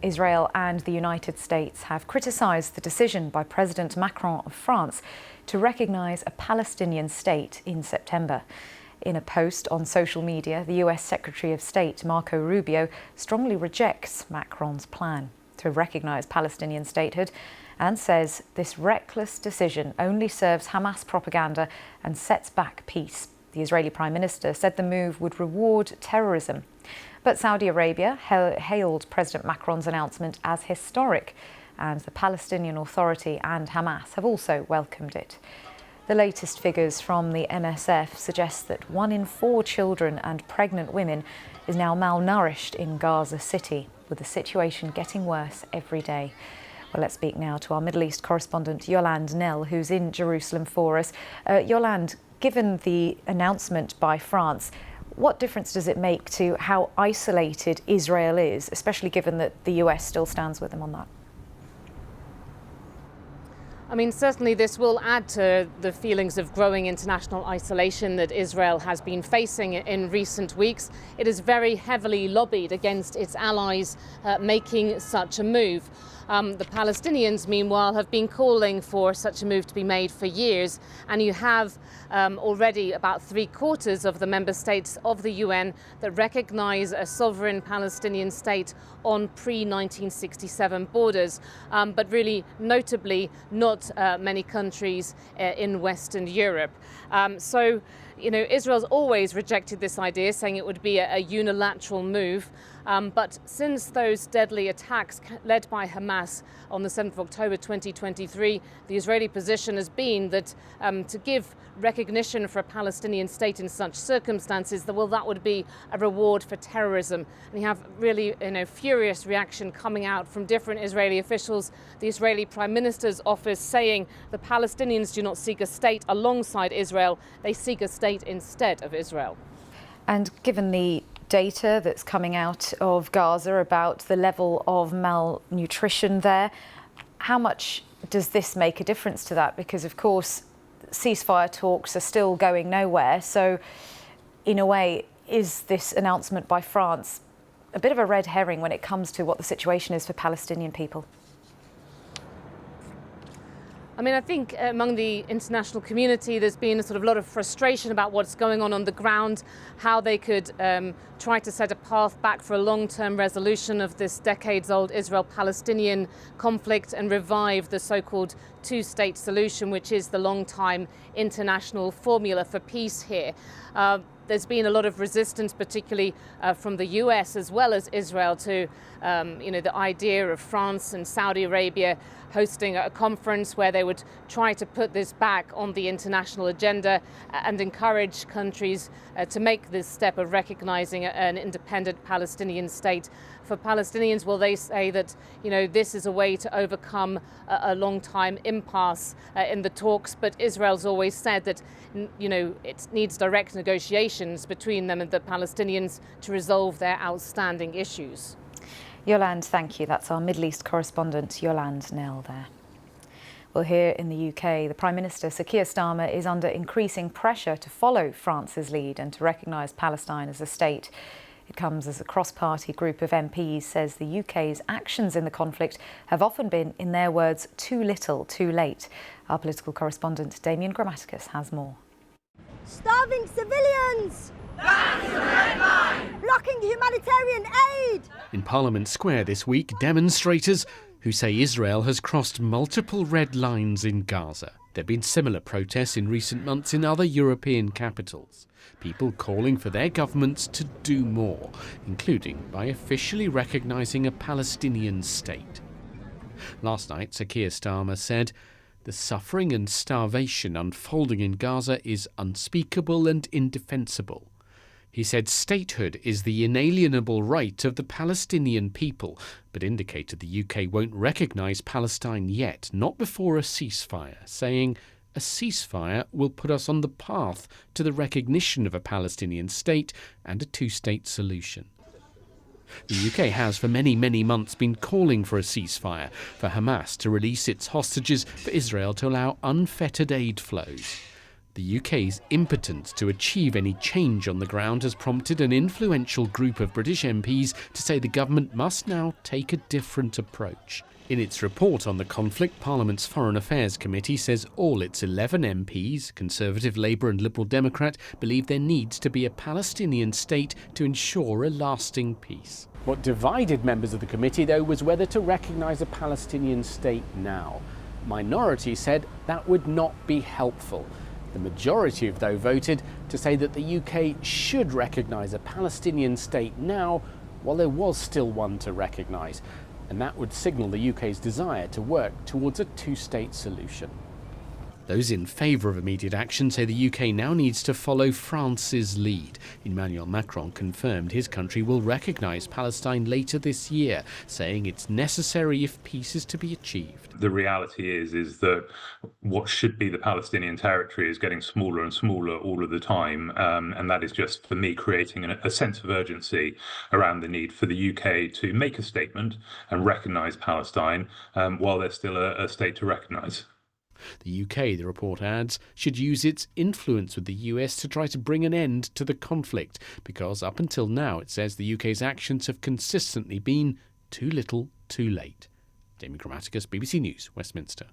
Israel and the United States have criticised the decision by President Macron of France to recognise a Palestinian state in September. In a post on social media, the US Secretary of State Marco Rubio strongly rejects Macron's plan to recognise Palestinian statehood and says this reckless decision only serves Hamas propaganda and sets back peace. The Israeli Prime Minister said the move would reward terrorism. But Saudi Arabia hailed President Macron's announcement as historic, and the Palestinian Authority and Hamas have also welcomed it. The latest figures from the MSF suggest that 1 in 4 children and pregnant women is now malnourished in Gaza City, with the situation getting worse every day. Well, let's speak now to our Middle East correspondent Yolande Knell, who's in Jerusalem for us. Yolande, given the announcement by France, what difference does it make to how isolated Israel is, especially given that the US still stands with them on that? I mean, certainly this will add to the feelings of growing international isolation that Israel has been facing in recent weeks. It is very heavily lobbied against its allies making such a move. The Palestinians, meanwhile, have been calling for such a move to be made for years, and you have already about 3/4 of the member states of the UN that recognise a sovereign Palestinian state on pre-1967 borders, but really notably not many countries in Western Europe. So, you know, Israel's always rejected this idea, saying it would be a unilateral move. But since those deadly attacks led by Hamas on the 7th of October 2023, the Israeli position has been that to give recognition for a Palestinian state in such circumstances, that would be a reward for terrorism. And you have really, furious reaction coming out from different Israeli officials. The Israeli Prime Minister's office saying the Palestinians do not seek a state alongside Israel, they seek a state instead of Israel. And given the data that's coming out of Gaza about the level of malnutrition there, how much does this make a difference to that? Because, of course, ceasefire talks are still going nowhere. So, in a way, is this announcement by France a bit of a red herring when it comes to what the situation is for Palestinian people? I mean, I think among the international community, there's been a lot of frustration about what's going on the ground, how they could try to set a path back for a long-term resolution of this decades-old Israel-Palestinian conflict and revive the so-called two-state solution, which is the long-time international formula for peace here. There's been a lot of resistance, particularly from the US as well as Israel, to the idea of France and Saudi Arabia hosting a conference where they would try to put this back on the international agenda and encourage countries to make this step of recognizing an independent Palestinian state. For Palestinians, well, they say that, this is a way to overcome a long-time impasse in the talks. But Israel's always said that, it needs direct negotiations between them and the Palestinians to resolve their outstanding issues. Yolande, thank you. That's our Middle East correspondent, Yolande Knell there. Well, here in the UK, the Prime Minister, Sir Keir Starmer, is under increasing pressure to follow France's lead and to recognise Palestine as a state. It comes as a cross-party group of MPs says the UK's actions in the conflict have often been, in their words, too little, too late. Our political correspondent, Damien Grammaticus, has more. Starving civilians! That's the red line! Blocking humanitarian aid! In Parliament Square this week, demonstrators who say Israel has crossed multiple red lines in Gaza. There have been similar protests in recent months in other European capitals. People calling for their governments to do more, including by officially recognising a Palestinian state. Last night, Sir Keir Starmer said, "The suffering and starvation unfolding in Gaza is unspeakable and indefensible." He said statehood is the inalienable right of the Palestinian people, but indicated the UK won't recognise Palestine yet, not before a ceasefire, saying, "A ceasefire will put us on the path to the recognition of a Palestinian state and a two-state solution." The UK has for many, many months been calling for a ceasefire, for Hamas to release its hostages, for Israel to allow unfettered aid flows. The UK's impotence to achieve any change on the ground has prompted an influential group of British MPs to say the government must now take a different approach. In its report on the conflict, Parliament's Foreign Affairs Committee says all its 11 MPs, Conservative, Labour and Liberal Democrat, believe there needs to be a Palestinian state to ensure a lasting peace. What divided members of the committee, though, was whether to recognise a Palestinian state now. Minority said that would not be helpful. The majority, though, voted to say that the UK should recognise a Palestinian state now, while there was still one to recognise. And that would signal the UK's desire to work towards a two-state solution. Those in favour of immediate action say the UK now needs to follow France's lead. Emmanuel Macron confirmed his country will recognise Palestine later this year, saying it's necessary if peace is to be achieved. The reality is that what should be the Palestinian territory is getting smaller and smaller all of the time, and that is just, for me, creating a sense of urgency around the need for the UK to make a statement and recognise Palestine while there's still a state to recognise. The UK, the report adds, should use its influence with the US to try to bring an end to the conflict, because up until now, it says, the UK's actions have consistently been too little, too late. Damien Grammaticus, BBC News, Westminster.